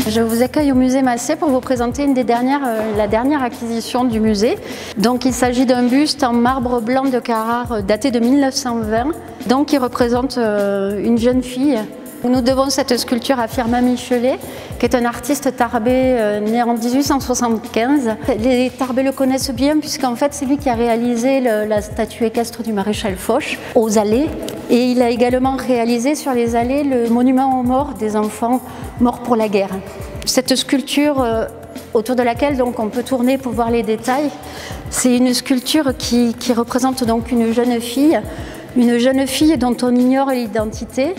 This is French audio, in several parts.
Je vous accueille au musée Massé pour vous présenter la dernière acquisition du musée. Donc il s'agit d'un buste en marbre blanc de Carrare daté de 1920, donc qui représente une jeune fille. Nous devons cette sculpture à Firmin Michelet, qui est un artiste tarbais né en 1875. Les Tarbais le connaissent bien puisqu'en fait c'est lui qui a réalisé la statue équestre du maréchal Foch aux Allées. Et il a également réalisé sur les Allées le monument aux morts des enfants morts pour la guerre. Cette sculpture autour de laquelle donc, on peut tourner pour voir les détails, c'est une sculpture qui représente donc une jeune fille dont on ignore l'identité.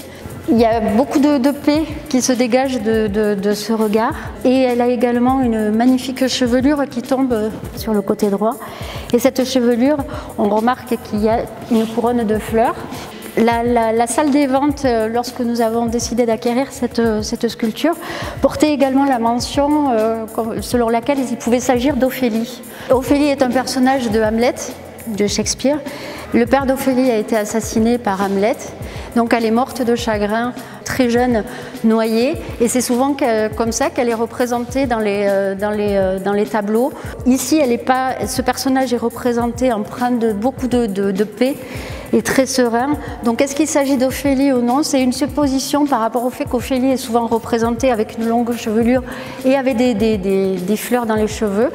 Il y a beaucoup de paix qui se dégage de ce regard et elle a également une magnifique chevelure qui tombe sur le côté droit. Et cette chevelure, on remarque qu'il y a une couronne de fleurs. La salle des ventes, lorsque nous avons décidé d'acquérir cette sculpture, portait également la mention selon laquelle il pouvait s'agir d'Ophélie. Ophélie est un personnage de Hamlet, de Shakespeare. Le père d'Ophélie a été assassiné par Hamlet, donc elle est morte de chagrin, très jeune, noyée, et c'est souvent comme ça qu'elle est représentée dans les tableaux. Ici, ce personnage est représenté empreint de beaucoup de paix et très serein. Donc est-ce qu'il s'agit d'Ophélie ou non? C'est une supposition par rapport au fait qu'Ophélie est souvent représentée avec une longue chevelure et avec des fleurs dans les cheveux.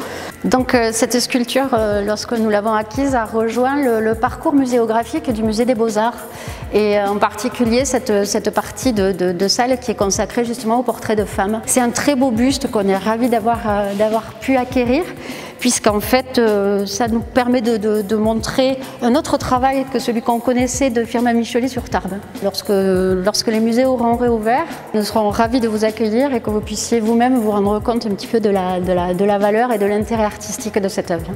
Donc cette sculpture, lorsque nous l'avons acquise, a rejoint le parcours muséographique du musée des Beaux-Arts et en particulier cette partie de salle qui est consacrée justement au portrait de femmes. C'est un très beau buste qu'on est ravis d'avoir pu acquérir, puisqu'en fait ça nous permet de montrer un autre travail que celui qu'on connaissait de Firmin Michelet sur Tarbes. Lorsque les musées auront réouvert, nous serons ravis de vous accueillir et que vous puissiez vous-même vous rendre compte un petit peu de la valeur et de l'intérêt artistique de cette œuvre.